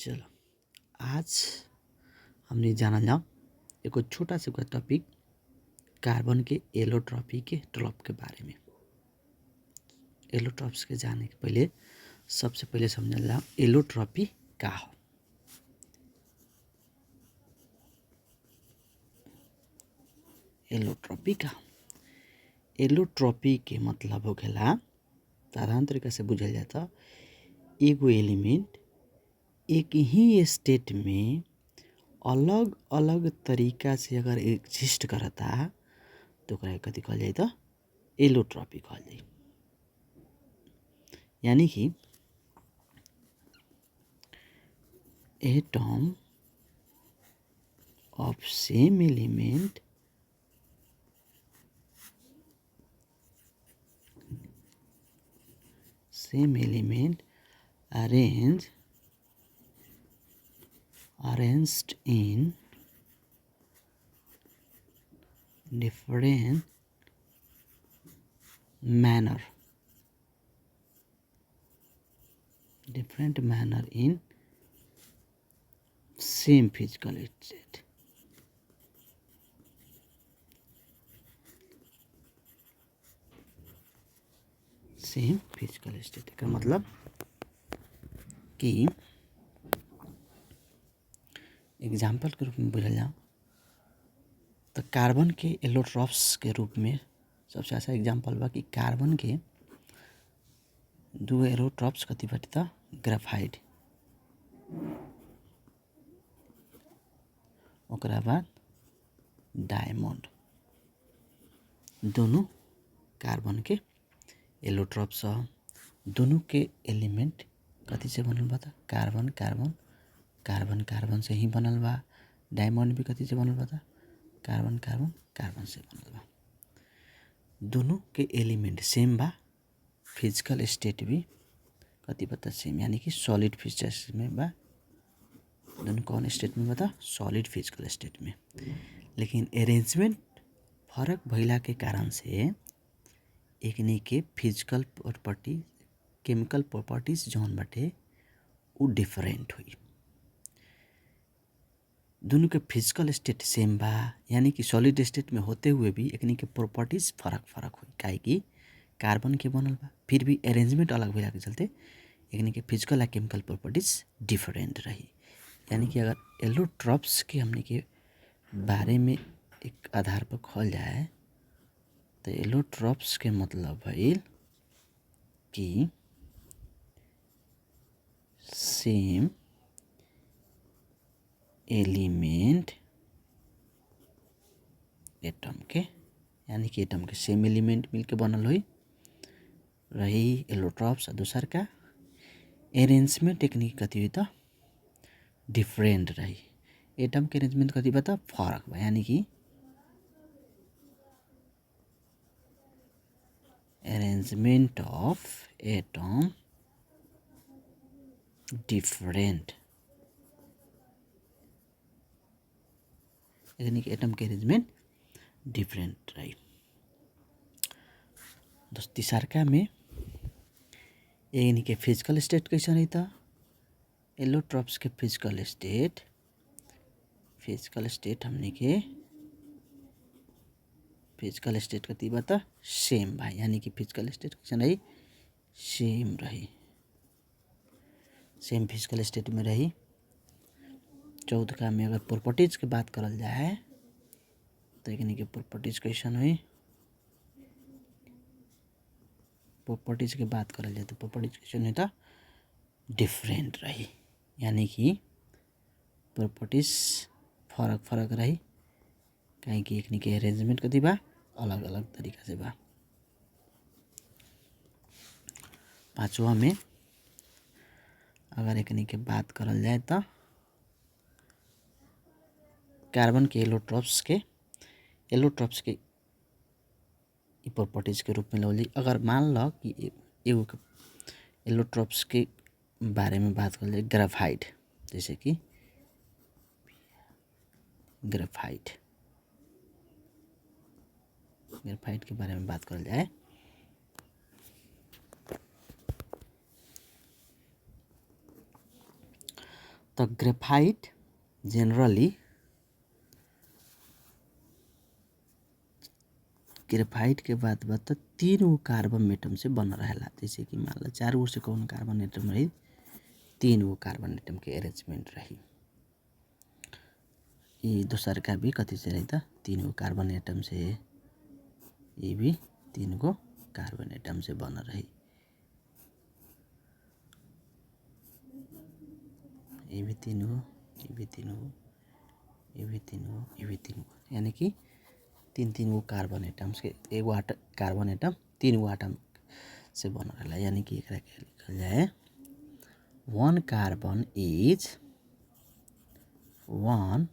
चलो आज हमने जाना जाओ एक छोटा सा टॉपिक कार्बन के एलोट्रॉपी के ड्रॉप के बारे में। एलोट्रॉप्स के जाने के पहले सबसे पहले समझल जाओ एलोट्रॉपी का हो। एलोट्रॉपी का एलोट्रॉपी के मतलब होखेला साधारण तरीका से बुझल जाता एगो एलिमेंट एक ही स्टेट में अलग अलग तरीका से अगर एग्जिस्ट करता तो ओकरा कथी कहल जाए तो एलोट्रॉपी कहल जाए। यानी कि atom of same element arranged in different manner in same physical state। Same physical state का मतलब कि एग्जाम्पल के रूप में बुझल जाओ तो कार्बन के एलोट्रॉप्स के रूप में सबसे अच्छा एग्जाम्पल बा कि कार्बन के दो एलोट्रॉप्स कथी बाटे तो ग्रेफाइट, ओकरा बाद डायमंड, दोनों कार्बन के एलोट्रॉप्स दोनों के एलिमेंट कथी से बनल बा कार्बन कार्बन कार्बन कार्बन से ही बनल बा। डायमंड भी कथी से बनल बा कार्बन कार्बन कार्बन से बनल बा। दोनों के एलिमेंट सेम बा, फिजिकल स्टेट भी कथी बता सेम, यानी कि सॉलिड फिजिकल में बा। दोनों कौन स्टेट में बता सॉलिड फिजिकल स्टेट में। लेकिन अरेंजमेंट फर्क भइला के कारण से एकनी के फिजिकल प्रॉपर्टी केमिकल प्रॉपर्टीज जौन बाटे उ डिफरेंट हुई। दोनों के फिजिकल स्टेट सेम बा, यानी कि सॉलिड स्टेट में होते हुए भी एकनी के प्रॉपर्टीज फर्क हुई। काहे कि कार्बन के बनल बा फिर भी अरेंजमेंट अलग भइला के चलते एकनी के फिजिकल या केमिकल प्रॉपर्टीज डिफरेंट रही। यानी कि अगर एलोट्रॉप्स के हमने के बारे में एक आधार पर कहल जाए तो एलोट्रॉप्स के मतलब भइल कि सेम एलिमेंट एटम के, यानी कि एटम के सेम एलिमेंट मिलके बनल हुई रही एलोट्रॉप्स। दूसर का अरेंजमेंट टेक्निक कथी हुई तो डिफरेंट रही। एटम के अरेंजमेंट कथी बता फर्क बा, यानी कि arrangement of atom different, यानी कि एटम के अरेंजमेंट डिफरेंट रही। दोस्ती सरका में यानी कि फिजिकल स्टेट कैसा रही था एलोट्रॉप्स के फिजिकल स्टेट हमने के फिजिकल स्टेट कथी बता सेम भाई, यानी कि फिजिकल स्टेट कैसा रही सेम रही, सेम फिजिकल स्टेट में रही। चौथा में अगर प्रॉपर्टीज की बात करल जाए तो एकनी के प्रॉपर्टीज कैसन हुई, प्रॉपर्टीज की बात करल जाए तो प्रॉपर्टीज कैसन हुई तो डिफरेंट रही। यानी कि प्रॉपर्टीज फर्क रही, काहे कि एकनी के अरेंजमेंट कथी बा अलग अलग तरीका से बा। पांचवा में अगर एकनी के बात करल जाए तो कार्बन के एलोट्रॉप्स के प्रॉपर्टीज के रूप में लेवल। अगर मान लो कि एगो एलोट्रॉप्स के बारे में बात कर जाए ग्रेफाइट, जैसे कि ग्रेफाइट के बारे में बात कर जाए तो ग्रेफाइट जनरली ग्रेफाइट के बाद बता 3 गो कार्बन एटम से बन रहेला। जैसे कि मान ला 4 गो से कौन कार्बन एटम रही, 3 गो कार्बन एटम के अरेंजमेंट रही। ये दूसर का भी कथी से रही था, 3 गो कार्बन एटम से, ये भी 3 गो कार्बन एटम से बन रही। ये भी 3 गो, ये भी 3 गो, ये भी 3 गो, ये भी 3 गो, यानी कि 3 गो कार्बन एटम्स के एगो कार्बन एटम 3 गो एटम से बन रहा। यानी कि एकरा के लिखल जाए 1 carbon is 1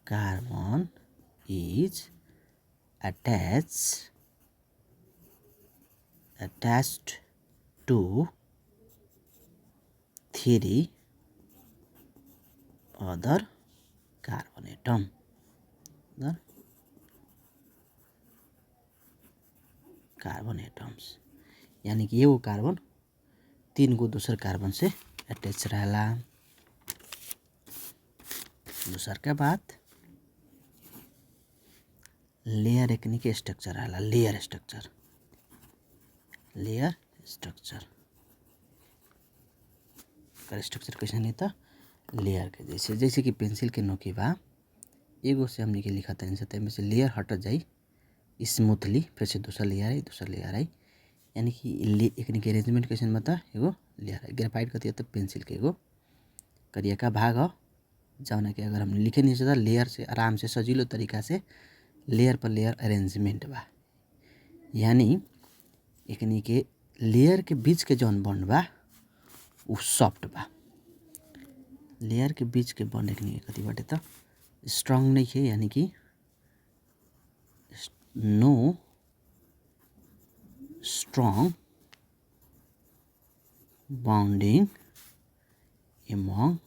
carbon is attached to 3 other carbon atom. Carbon atoms यानी कि एगो कार्बन 3 गो दूसर कार्बन से अटैच रहेला। दूसर का बात लेयर एकनी के स्ट्रक्चर रहेला। लेयर स्ट्रक्चर कर स्ट्रक्चर कैसे नहीं था, लेयर के जैसे। जैसे कि पेंसिल के नोकी बा, एगो से हमने के लिखा था में से लेयर हट जाई स्मूथली, फिर से दूसरा लेयर आई, यानी कि एकनी के अरेंजमेंट कैसे बता, एगो लेयर है। ग्रेफाइट कथी तो पेंसिल के एगो करिया का भाग हो, जौना कि अगर हम लिखे नहीं सकता, लेयर से आराम से सजीलो तरीका से लेयर पर लेयर अरेंजमेंट बा। यानी एकनी के लेयर के बीच के जौन बॉन्ड बा उ सॉफ्ट बा। लेयर के बीच के बॉन्ड एकनी के कथी बाटे तो स्ट्रांग नहीं है, यानी कि know strong bonding among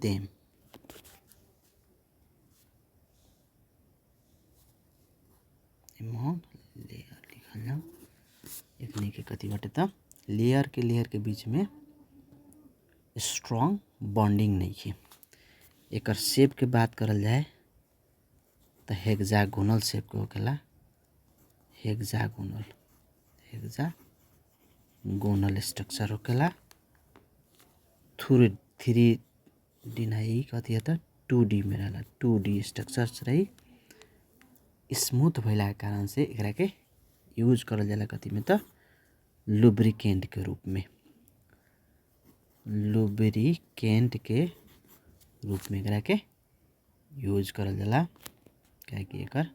them। among layer लिखल जाओ, एकनी के कथी बाटे तो लेयर के बीच में स्ट्रांग बॉन्डिंग नहीं है। एक शेप के बात करल जाए तो हेक्सागोनल शेप के होकेला। हेक्सागोनल स्ट्रक्चर होकेला। 3D नहीं कथी है तो 2D में रहला। 2D स्ट्रक्चर्स रही। स्मूथ भइला के कारण से एकरा के यूज करल जाला कथी में तो लुब्रिकेंट के रूप में। लुब्रिकेंट के रूप में एकरा के यूज करल जाला, क्या कि एकर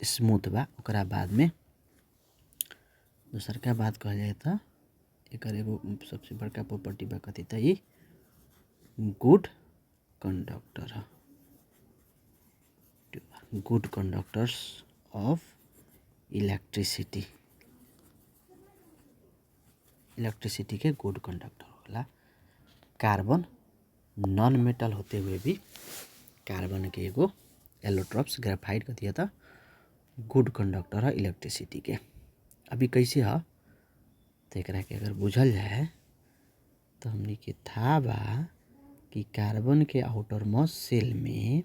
स्मूथ बा। ओकरा बाद में दूसर का बात कहल जाए तो एकर एगो सबसे बड़का प्रॉपर्टी बा कथी तो ये गुड कंडक्टर है। गुड कंडक्टर्स ऑफ इलेक्ट्रिसिटी के गुड कंडक्टर होला। कार्बन नॉन मेटल होते हुए भी कार्बन के एगो एलोट्रॉप्स ग्रेफाइट कथी है तो गुड कंडक्टर है इलेक्ट्रिसिटी के। अभी कैसे है तो एकरा के अगर बुझल जाए तो हमने के था बा कि कार्बन के आउटर मोस्ट सेल में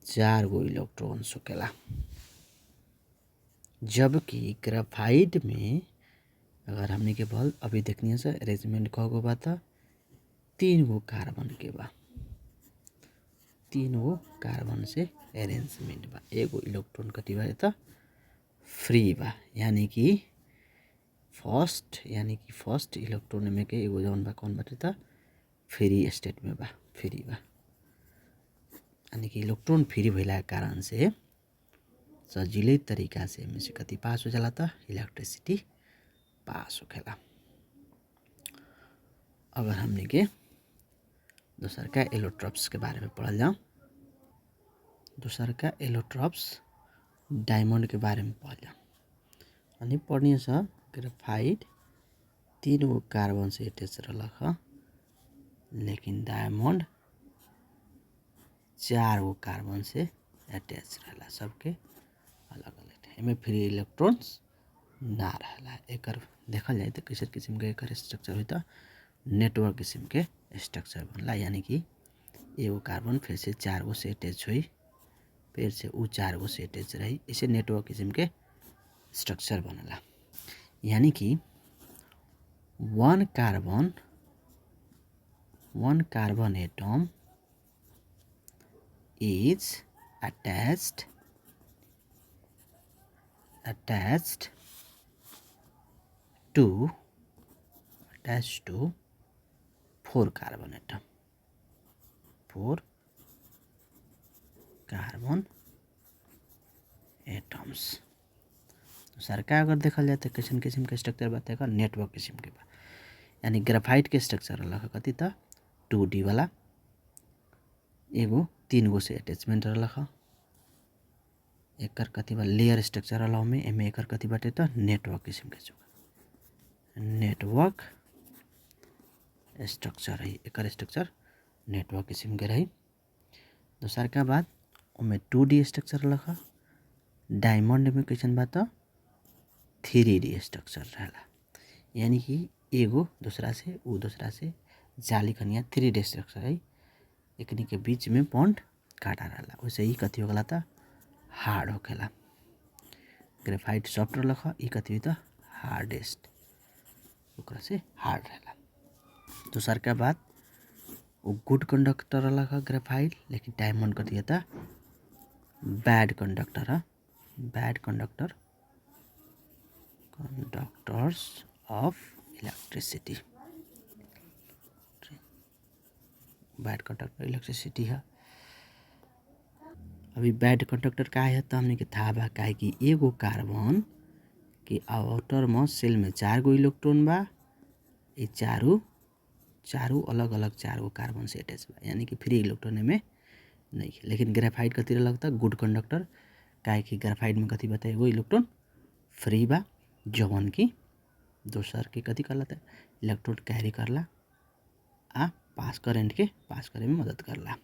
4 गो इलेक्ट्रॉन्स होकेला, जबकि ग्रेफाइट में अगर हमने के बल अभी देखनी से अरेंजमेंट कौ गो बा तो 3 गो कार्बन के बा। 3 गो कार्बन से अरेंजमेंट बा। एगो इलेक्ट्रॉन कथी बा तो फ्री बा, यानी कि फर्स्ट इलेक्ट्रॉन में के एगो जौन बा कौन बाटे तो फ्री स्टेट में बा, फ्री बा। यानी कि इलेक्ट्रॉन फ्री भइला के कारण से सजिले तरीका से में से कथी पास हो जाला तो इलेक्ट्रिसिटी पास होखेला। अगर हमने के दूसर का एलोट्रॉप्स के बारे में पढ़ल जाओ, दूसर का एलोट्रॉप्स डायमंड के बारे में पढ़ल जाओ। यानी पढ़नी से ग्रेफाइट 3 गो कार्बन से अटैच रहलक ह, लेकिन डायमंड 4 गो कार्बन से अटैच रहला। सबके अलग अलग है। एमे फ्री इलेक्ट्रॉन्स ना रहेला। एकर देखल जाए तो कैसे किस्म के एकर स्ट्रक्चर होई त नेटवर्क किस्म के स्ट्रक्चर बनला। यानी कि एगो कार्बन फिर से 4 गो से अटैच हुई, फिर से उ 4 गो से अटैच रही, इसे नेटवर्क किस्म के स्ट्रक्चर बनला। यानी कि one carbon atom is attached to 4 carbon atom, 4 carbon atoms। सरका अगर देखल जाए तो कैसन किस्म के स्ट्रक्चर बताएगा, नेटवर्क किस्म के बा। यानी ग्राफाइट के स्ट्रक्चर अलग कति त 2D वाला, एगो 3 गो से अटैचमेंट रहलक। एकर कति बा लेयर स्ट्रक्चर अलग में, एमे एकर कति बाटे त नेटवर्क किस्म के नेटवर्क स्ट्रक्चर रही। एकर स्ट्रक्चर नेटवर्क किस्म के रही। दोसर का बाद ओमे 2D स्ट्रक्चर रहलक। डायमंड में कैसन बा त 3D स्ट्रक्चर रहेला। यानी कि एगो दूसरा से उ दूसरा से जाली खनिया 3D स्ट्रक्चर है। एकनी के बीच में बॉन्ड काटा रहेला, वैसे ही कथी होगला त हार्ड होखेला। ग्रेफाइट सॉफ्ट रहलक, ई कथी त हार्डेस्ट, ओकरा से हार्ड रहेला। दोसर का बाद वो गुड कंडक्टर रहलक ग्रेफाइट, लेकिन डायमंड कथी त बैड कंडक्टर है। Bad conductors of electricity, bad conductor electricity है। अभी बैड कंडक्टर का है तो हमने के था बा, काहे कि एगो कार्बन के आउटर मोस्ट सेल में 4 गो इलेक्ट्रॉन बा। ये चारों अलग अलग 4 गो कार्बन से अटैच बा, यानी कि फ्री इलेक्ट्रॉन में नहीं है। लेकिन ग्रेफाइट कथी लगता गुड कंडक्टर, काहे कि ग्रेफाइट में कथी बता एगो इलेक्ट्रॉन फ्री बा, जवन की दोसर के कथी करला इलेक्ट्रॉन कैरी करला आ पास करेंट के पास करे में मदद करला।